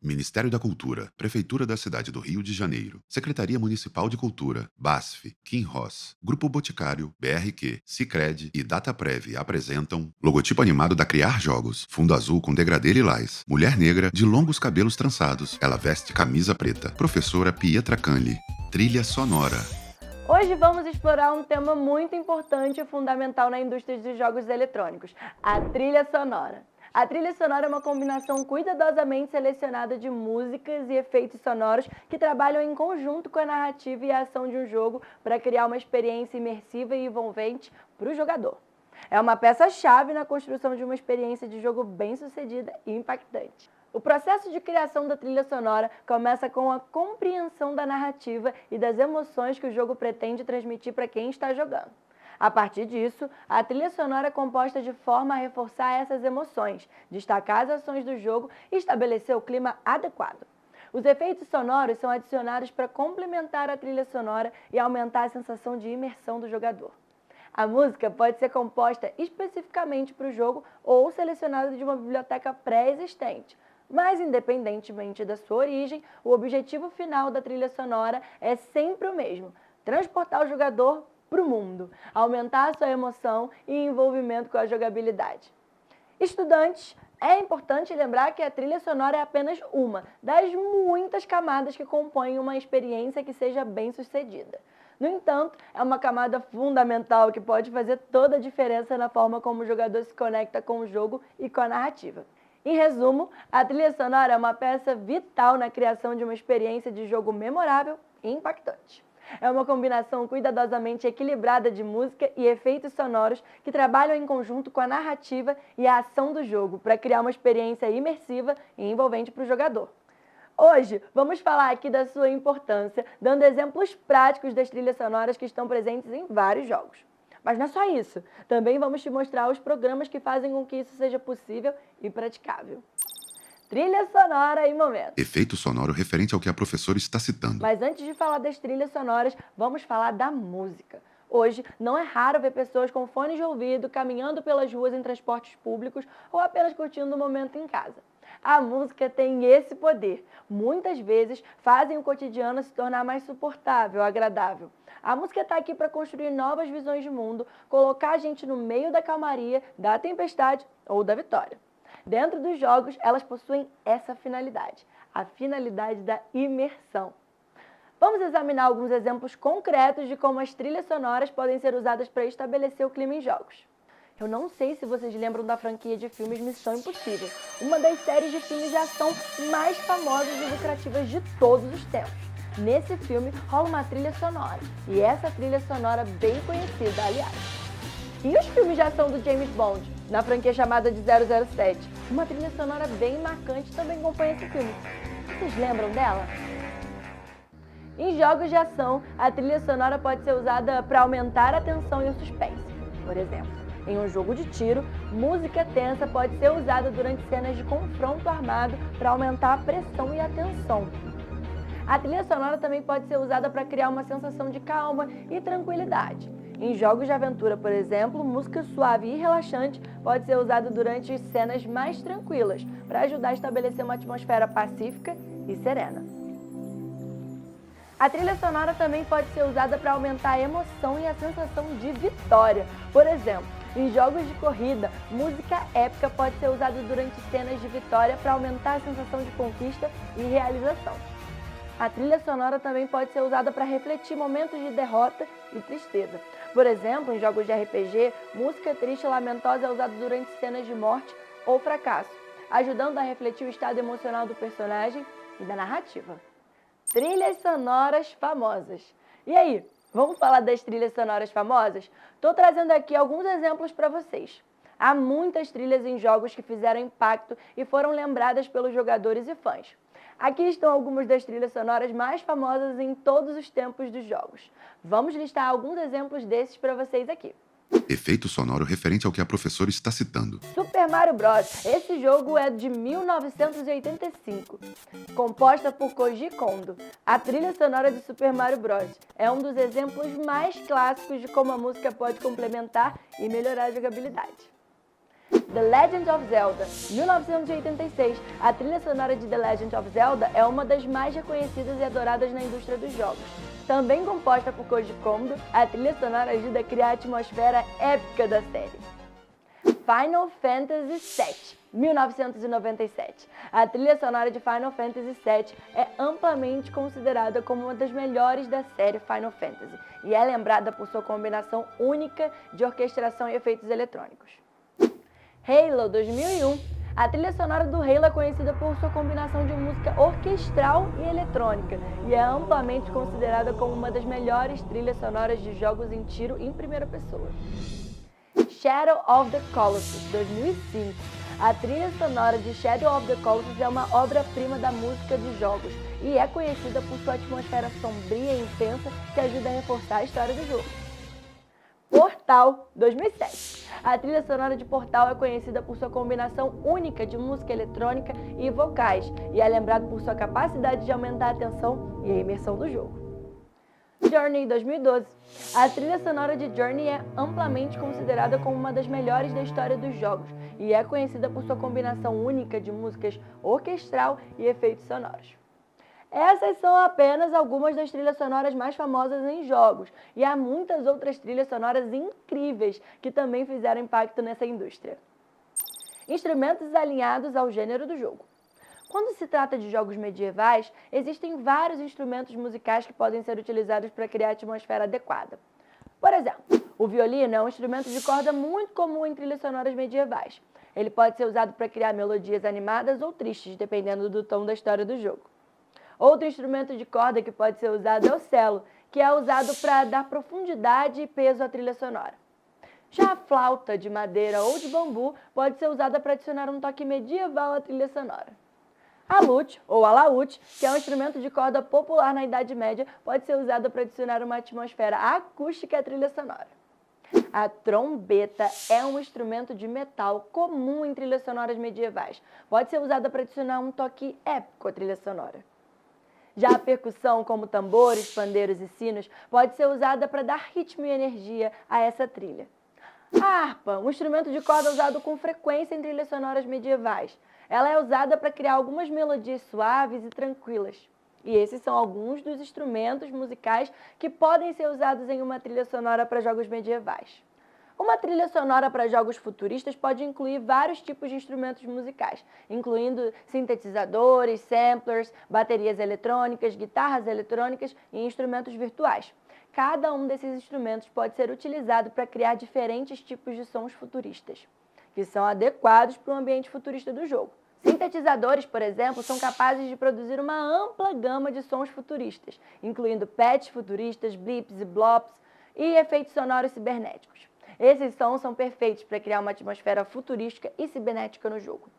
Ministério da Cultura, Prefeitura da Cidade do Rio de Janeiro, Secretaria Municipal de Cultura, BASF, Kim Ross, Grupo Boticário, BRQ, Sicredi e Dataprev apresentam logotipo animado da Criar Jogos, fundo azul com degradê lilás, mulher negra de longos cabelos trançados, ela veste camisa preta, professora Pietra Canli, trilha sonora. Hoje vamos explorar um tema muito importante e fundamental na indústria de jogos eletrônicos, a trilha sonora. A trilha sonora é uma combinação cuidadosamente selecionada de músicas e efeitos sonoros que trabalham em conjunto com a narrativa e a ação de um jogo para criar uma experiência imersiva e envolvente para o jogador. É uma peça-chave na construção de uma experiência de jogo bem-sucedida e impactante. O processo de criação da trilha sonora começa com a compreensão da narrativa e das emoções que o jogo pretende transmitir para quem está jogando. A partir disso, a trilha sonora é composta de forma a reforçar essas emoções, destacar as ações do jogo e estabelecer o clima adequado. Os efeitos sonoros são adicionados para complementar a trilha sonora e aumentar a sensação de imersão do jogador. A música pode ser composta especificamente para o jogo ou selecionada de uma biblioteca pré-existente. Mas, independentemente da sua origem, o objetivo final da trilha sonora é sempre o mesmo: transportar o jogador para o mundo, aumentar a sua emoção e envolvimento com a jogabilidade. Estudantes, é importante lembrar que a trilha sonora é apenas uma das muitas camadas que compõem uma experiência que seja bem-sucedida. No entanto, é uma camada fundamental que pode fazer toda a diferença na forma como o jogador se conecta com o jogo e com a narrativa. Em resumo, a trilha sonora é uma peça vital na criação de uma experiência de jogo memorável e impactante. É uma combinação cuidadosamente equilibrada de música e efeitos sonoros que trabalham em conjunto com a narrativa e a ação do jogo para criar uma experiência imersiva e envolvente para o jogador. Hoje, vamos falar aqui da sua importância, dando exemplos práticos das trilhas sonoras que estão presentes em vários jogos. Mas não é só isso, também vamos te mostrar os programas que fazem com que isso seja possível e praticável. Trilha sonora e momento. Efeito sonoro referente ao que a professora está citando. Mas antes de falar das trilhas sonoras, vamos falar da música. Hoje, não é raro ver pessoas com fones de ouvido caminhando pelas ruas em transportes públicos ou apenas curtindo o momento em casa. A música tem esse poder. Muitas vezes fazem o cotidiano se tornar mais suportável, agradável. A música está aqui para construir novas visões de mundo, colocar a gente no meio da calmaria, da tempestade ou da vitória. Dentro dos jogos, elas possuem essa finalidade, a finalidade da imersão. Vamos examinar alguns exemplos concretos de como as trilhas sonoras podem ser usadas para estabelecer o clima em jogos. Eu não sei se vocês lembram da franquia de filmes Missão Impossível, uma das séries de filmes de ação mais famosas e lucrativas de todos os tempos. Nesse filme rola uma trilha sonora, e essa trilha sonora bem conhecida, aliás. E os filmes de ação do James Bond, na franquia chamada de 007? Uma trilha sonora bem marcante também acompanha esse filme. Vocês lembram dela? Em jogos de ação, a trilha sonora pode ser usada para aumentar a tensão e o suspense. Por exemplo, em um jogo de tiro, música tensa pode ser usada durante cenas de confronto armado para aumentar a pressão e a tensão. A trilha sonora também pode ser usada para criar uma sensação de calma e tranquilidade. Em jogos de aventura, por exemplo, música suave e relaxante pode ser usada durante cenas mais tranquilas, para ajudar a estabelecer uma atmosfera pacífica e serena. A trilha sonora também pode ser usada para aumentar a emoção e a sensação de vitória. Por exemplo, em jogos de corrida, música épica pode ser usada durante cenas de vitória para aumentar a sensação de conquista e realização. A trilha sonora também pode ser usada para refletir momentos de derrota e tristeza. Por exemplo, em jogos de RPG, música triste e lamentosa é usada durante cenas de morte ou fracasso, ajudando a refletir o estado emocional do personagem e da narrativa. Trilhas sonoras famosas. E aí, vamos falar das trilhas sonoras famosas? Estou trazendo aqui alguns exemplos para vocês. Há muitas trilhas em jogos que fizeram impacto e foram lembradas pelos jogadores e fãs. Aqui estão algumas das trilhas sonoras mais famosas em todos os tempos dos jogos. Vamos listar alguns exemplos desses para vocês aqui. Efeito sonoro referente ao que a professora está citando. Super Mario Bros. Esse jogo é de 1985, composta por Koji Kondo. A trilha sonora de Super Mario Bros. É um dos exemplos mais clássicos de como a música pode complementar e melhorar a jogabilidade. The Legend of Zelda, 1986. A trilha sonora de The Legend of Zelda é uma das mais reconhecidas e adoradas na indústria dos jogos. Também composta por Koji Kondo, a trilha sonora ajuda a criar a atmosfera épica da série. Final Fantasy VII, 1997. A trilha sonora de Final Fantasy VII é amplamente considerada como uma das melhores da série Final Fantasy e é lembrada por sua combinação única de orquestração e efeitos eletrônicos. Halo 2001. A trilha sonora do Halo é conhecida por sua combinação de música orquestral e eletrônica e é amplamente considerada como uma das melhores trilhas sonoras de jogos em tiro em primeira pessoa. Shadow of the Colossus, 2005. A trilha sonora de Shadow of the Colossus é uma obra-prima da música de jogos e é conhecida por sua atmosfera sombria e intensa que ajuda a reforçar a história do jogo. Portal, 2007. A trilha sonora de Portal é conhecida por sua combinação única de música eletrônica e vocais e é lembrado por sua capacidade de aumentar a tensão e a imersão do jogo. Journey, 2012. A trilha sonora de Journey é amplamente considerada como uma das melhores da história dos jogos e é conhecida por sua combinação única de músicas orquestral e efeitos sonoros. Essas são apenas algumas das trilhas sonoras mais famosas em jogos, e há muitas outras trilhas sonoras incríveis que também fizeram impacto nessa indústria. Instrumentos alinhados ao gênero do jogo. Quando se trata de jogos medievais, existem vários instrumentos musicais que podem ser utilizados para criar a atmosfera adequada. Por exemplo, o violino é um instrumento de corda muito comum em trilhas sonoras medievais. Ele pode ser usado para criar melodias animadas ou tristes, dependendo do tom da história do jogo. Outro instrumento de corda que pode ser usado é o cello, que é usado para dar profundidade e peso à trilha sonora. Já a flauta de madeira ou de bambu pode ser usada para adicionar um toque medieval à trilha sonora. A lute, ou alaúde, que é um instrumento de corda popular na Idade Média, pode ser usada para adicionar uma atmosfera acústica à trilha sonora. A trombeta é um instrumento de metal comum em trilhas sonoras medievais. Pode ser usada para adicionar um toque épico à trilha sonora. Já a percussão, como tambores, pandeiros e sinos, pode ser usada para dar ritmo e energia a essa trilha. A harpa, um instrumento de corda usado com frequência em trilhas sonoras medievais. Ela é usada para criar algumas melodias suaves e tranquilas. E esses são alguns dos instrumentos musicais que podem ser usados em uma trilha sonora para jogos medievais. Uma trilha sonora para jogos futuristas pode incluir vários tipos de instrumentos musicais, incluindo sintetizadores, samplers, baterias eletrônicas, guitarras eletrônicas e instrumentos virtuais. Cada um desses instrumentos pode ser utilizado para criar diferentes tipos de sons futuristas, que são adequados para o ambiente futurista do jogo. Sintetizadores, por exemplo, são capazes de produzir uma ampla gama de sons futuristas, incluindo pads futuristas, blips e blops e efeitos sonoros cibernéticos. Esses sons são perfeitos para criar uma atmosfera futurística e cibernética no jogo.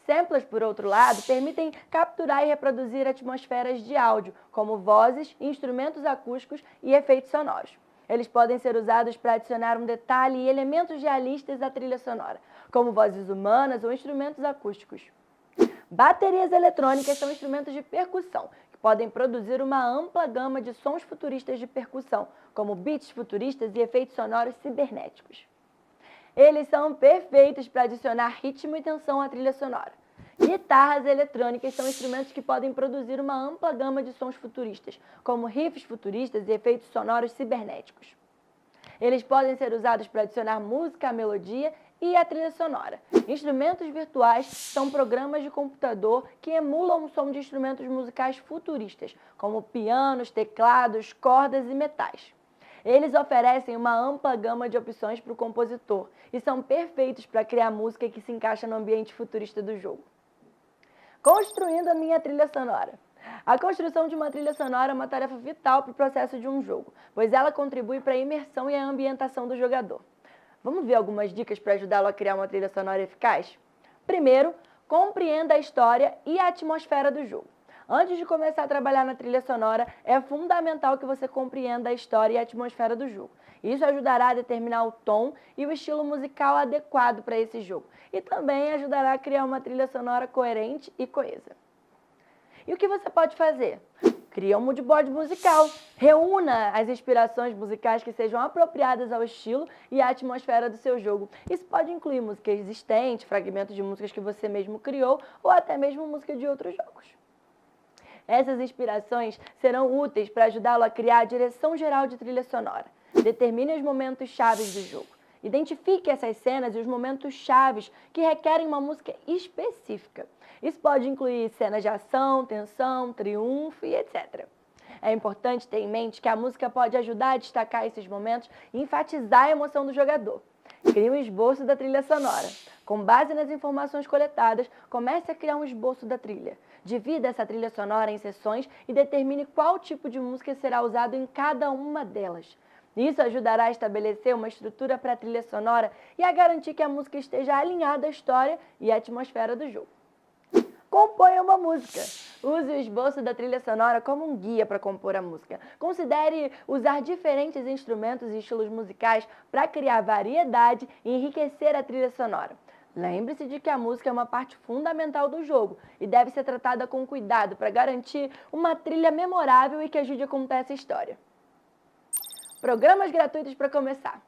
Samplers, por outro lado, permitem capturar e reproduzir atmosferas de áudio, como vozes, instrumentos acústicos e efeitos sonoros. Eles podem ser usados para adicionar um detalhe e elementos realistas à trilha sonora, como vozes humanas ou instrumentos acústicos. Baterias eletrônicas são instrumentos de percussão, que podem produzir uma ampla gama de sons futuristas de percussão, como beats futuristas e efeitos sonoros cibernéticos. Eles são perfeitos para adicionar ritmo e tensão à trilha sonora. Guitarras eletrônicas são instrumentos que podem produzir uma ampla gama de sons futuristas, como riffs futuristas e efeitos sonoros cibernéticos. Eles podem ser usados para adicionar música à melodia e à trilha sonora. Instrumentos virtuais são programas de computador que emulam o som de instrumentos musicais futuristas, como pianos, teclados, cordas e metais. Eles oferecem uma ampla gama de opções para o compositor e são perfeitos para criar música que se encaixa no ambiente futurista do jogo. Construindo a minha trilha sonora. A construção de uma trilha sonora é uma tarefa vital para o processo de um jogo, pois ela contribui para a imersão e a ambientação do jogador. Vamos ver algumas dicas para ajudá-lo a criar uma trilha sonora eficaz? Primeiro, compreenda a história e a atmosfera do jogo. Antes de começar a trabalhar na trilha sonora, é fundamental que você compreenda a história e a atmosfera do jogo. Isso ajudará a determinar o tom e o estilo musical adequado para esse jogo. E também ajudará a criar uma trilha sonora coerente e coesa. E o que você pode fazer? Cria um moodboard musical. Reúna as inspirações musicais que sejam apropriadas ao estilo e à atmosfera do seu jogo. Isso pode incluir música existente, fragmentos de músicas que você mesmo criou ou até mesmo música de outros jogos. Essas inspirações serão úteis para ajudá-lo a criar a direção geral de trilha sonora. Determine os momentos chaves do jogo. Identifique essas cenas e os momentos chaves que requerem uma música específica. Isso pode incluir cenas de ação, tensão, triunfo e etc. É importante ter em mente que a música pode ajudar a destacar esses momentos e enfatizar a emoção do jogador. Crie um esboço da trilha sonora. Com base nas informações coletadas, comece a criar um esboço da trilha. Divida essa trilha sonora em seções e determine qual tipo de música será usado em cada uma delas. Isso ajudará a estabelecer uma estrutura para a trilha sonora e a garantir que a música esteja alinhada à história e à atmosfera do jogo. Componha uma música. Use o esboço da trilha sonora como um guia para compor a música. Considere usar diferentes instrumentos e estilos musicais para criar variedade e enriquecer a trilha sonora. Lembre-se de que a música é uma parte fundamental do jogo e deve ser tratada com cuidado para garantir uma trilha memorável e que ajude a contar essa história. Programas gratuitos para começar.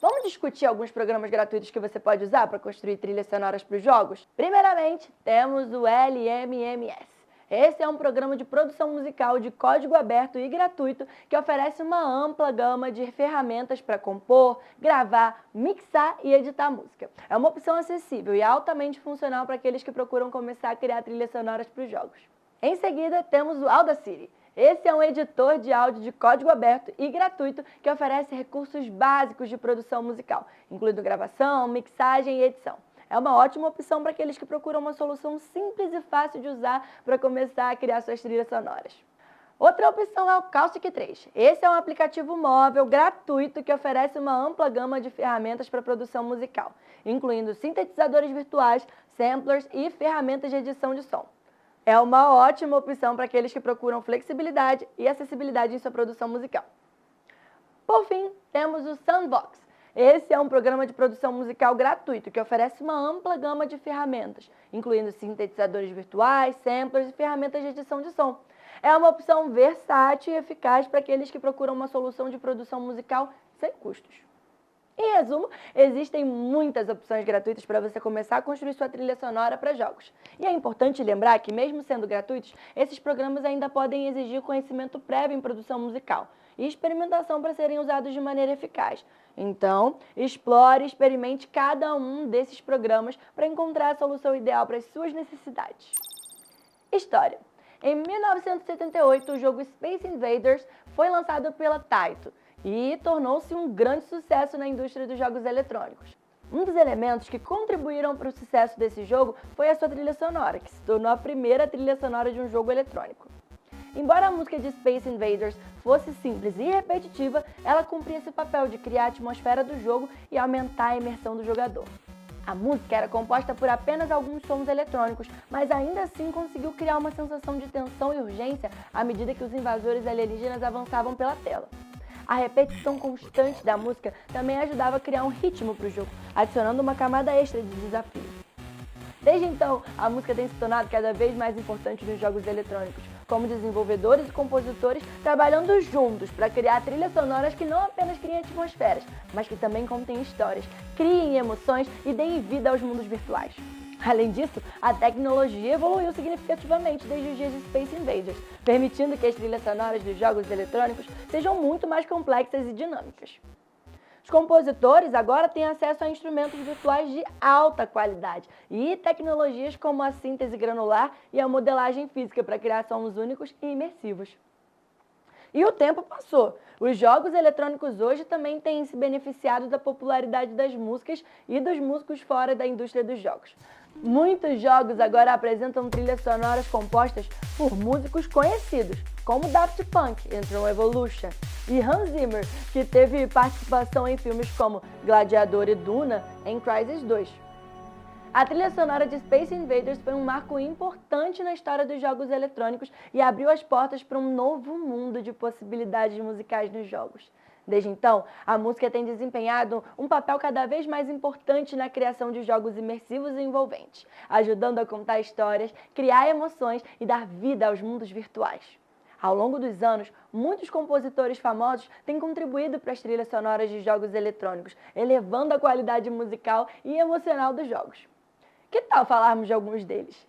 Vamos discutir alguns programas gratuitos que você pode usar para construir trilhas sonoras para os jogos? Primeiramente, temos o LMMS. Esse é um programa de produção musical de código aberto e gratuito que oferece uma ampla gama de ferramentas para compor, gravar, mixar e editar música. É uma opção acessível e altamente funcional para aqueles que procuram começar a criar trilhas sonoras para os jogos. Em seguida, temos o Audacity. Esse é um editor de áudio de código aberto e gratuito que oferece recursos básicos de produção musical, incluindo gravação, mixagem e edição. É uma ótima opção para aqueles que procuram uma solução simples e fácil de usar para começar a criar suas trilhas sonoras. Outra opção é o Caustic 3. Esse é um aplicativo móvel gratuito que oferece uma ampla gama de ferramentas para produção musical, incluindo sintetizadores virtuais, samplers e ferramentas de edição de som. É uma ótima opção para aqueles que procuram flexibilidade e acessibilidade em sua produção musical. Por fim, temos o Sandbox. Esse é um programa de produção musical gratuito que oferece uma ampla gama de ferramentas, incluindo sintetizadores virtuais, samplers e ferramentas de edição de som. É uma opção versátil e eficaz para aqueles que procuram uma solução de produção musical sem custos. Em resumo, existem muitas opções gratuitas para você começar a construir sua trilha sonora para jogos. E é importante lembrar que, mesmo sendo gratuitos, esses programas ainda podem exigir conhecimento prévio em produção musical e experimentação para serem usados de maneira eficaz. Então, explore e experimente cada um desses programas para encontrar a solução ideal para as suas necessidades. História. Em 1978, o jogo Space Invaders foi lançado pela Taito e tornou-se um grande sucesso na indústria dos jogos eletrônicos. Um dos elementos que contribuíram para o sucesso desse jogo foi a sua trilha sonora, que se tornou a primeira trilha sonora de um jogo eletrônico. Embora a música de Space Invaders fosse simples e repetitiva, ela cumpria esse papel de criar a atmosfera do jogo e aumentar a imersão do jogador. A música era composta por apenas alguns sons eletrônicos, mas ainda assim conseguiu criar uma sensação de tensão e urgência à medida que os invasores alienígenas avançavam pela tela. A repetição constante da música também ajudava a criar um ritmo para o jogo, adicionando uma camada extra de desafio. Desde então, a música tem se tornado cada vez mais importante nos jogos eletrônicos, como desenvolvedores e compositores trabalhando juntos para criar trilhas sonoras que não apenas criem atmosferas, mas que também contem histórias, criem emoções e deem vida aos mundos virtuais. Além disso, a tecnologia evoluiu significativamente desde os dias de Space Invaders, permitindo que as trilhas sonoras dos jogos eletrônicos sejam muito mais complexas e dinâmicas. Os compositores agora têm acesso a instrumentos virtuais de alta qualidade e tecnologias como a síntese granular e a modelagem física para criar sons únicos e imersivos. E o tempo passou. Os jogos eletrônicos hoje também têm se beneficiado da popularidade das músicas e dos músicos fora da indústria dos jogos. Muitos jogos agora apresentam trilhas sonoras compostas por músicos conhecidos, como Daft Punk em Tron Evolution e Hans Zimmer, que teve participação em filmes como Gladiador e Duna em Crysis 2. A trilha sonora de Space Invaders foi um marco importante na história dos jogos eletrônicos e abriu as portas para um novo mundo de possibilidades musicais nos jogos. Desde então, a música tem desempenhado um papel cada vez mais importante na criação de jogos imersivos e envolventes, ajudando a contar histórias, criar emoções e dar vida aos mundos virtuais. Ao longo dos anos, muitos compositores famosos têm contribuído para as trilhas sonoras de jogos eletrônicos, elevando a qualidade musical e emocional dos jogos. Que tal falarmos de alguns deles?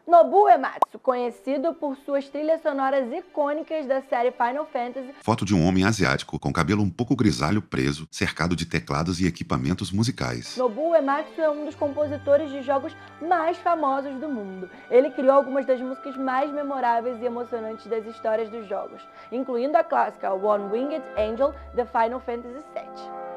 Nobuo Uematsu, conhecido por suas trilhas sonoras icônicas da série Final Fantasy. Foto de um homem asiático com cabelo um pouco grisalho preso, cercado de teclados e equipamentos musicais. Nobuo Uematsu é um dos compositores de jogos mais famosos do mundo. Ele criou algumas das músicas mais memoráveis e emocionantes das histórias dos jogos, incluindo a clássica One Winged Angel de Final Fantasy VII.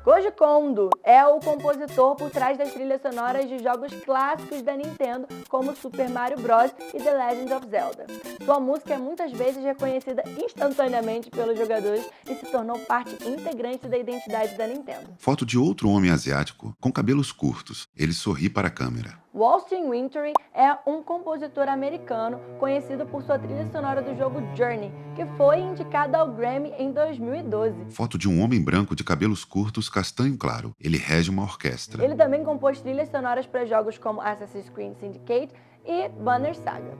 Koji Kondo é o compositor por trás das trilhas sonoras de jogos clássicos da Nintendo, como Super Mario Bros. E The Legend of Zelda. Sua música é muitas vezes reconhecida instantaneamente pelos jogadores e se tornou parte integrante da identidade da Nintendo. Foto de outro homem asiático com cabelos curtos. Ele sorri para a câmera. Austin Wintory é um compositor americano conhecido por sua trilha sonora do jogo Journey, que foi indicado ao Grammy em 2012. Foto de um homem branco de cabelos curtos castanho claro. Ele rege uma orquestra. Ele também compôs trilhas sonoras para jogos como Assassin's Creed Syndicate e Banner Saga.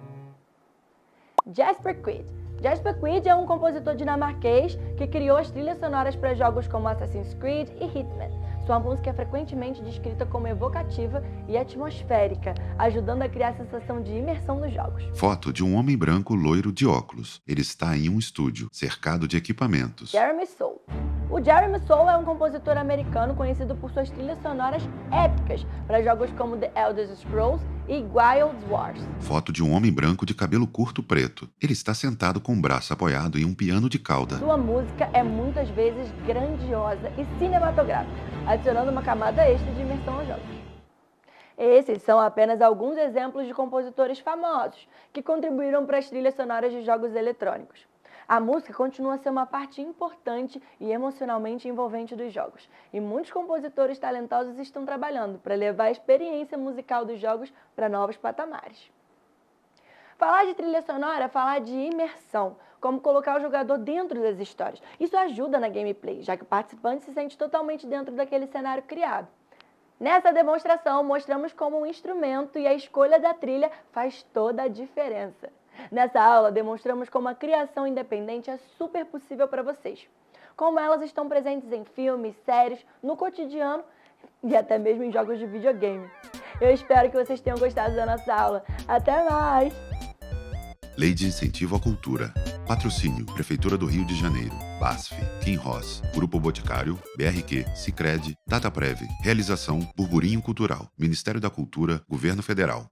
Jasper Quid. Jasper Quid é um compositor dinamarquês que criou as trilhas sonoras para jogos como Assassin's Creed e Hitman. Sua música é frequentemente descrita como evocativa e atmosférica, ajudando a criar a sensação de imersão nos jogos. Foto de um homem branco loiro de óculos. Ele está em um estúdio, cercado de equipamentos. Jeremy Soule. O Jeremy Soule é um compositor americano conhecido por suas trilhas sonoras épicas para jogos como The Elder Scrolls e Guild Wars. Foto de um homem branco de cabelo curto preto. Ele está sentado com o braço apoiado em um piano de cauda. Sua música é muitas vezes grandiosa e cinematográfica, adicionando uma camada extra de imersão aos jogos. Esses são apenas alguns exemplos de compositores famosos que contribuíram para as trilhas sonoras de jogos eletrônicos. A música continua a ser uma parte importante e emocionalmente envolvente dos jogos, e muitos compositores talentosos estão trabalhando para levar a experiência musical dos jogos para novos patamares. Falar de trilha sonora é falar de imersão, como colocar o jogador dentro das histórias. Isso ajuda na gameplay, já que o participante se sente totalmente dentro daquele cenário criado. Nessa demonstração, mostramos como um instrumento e a escolha da trilha faz toda a diferença. Nessa aula, demonstramos como a criação independente é super possível para vocês. Como elas estão presentes em filmes, séries, no cotidiano e até mesmo em jogos de videogame. Eu espero que vocês tenham gostado da nossa aula. Até mais! Lei de Incentivo à Cultura. Patrocínio: Prefeitura do Rio de Janeiro, BASF, Kim Ross, Grupo Boticário, BRQ, Sicredi, Dataprev. Realização: Burburinho Cultural, Ministério da Cultura, Governo Federal.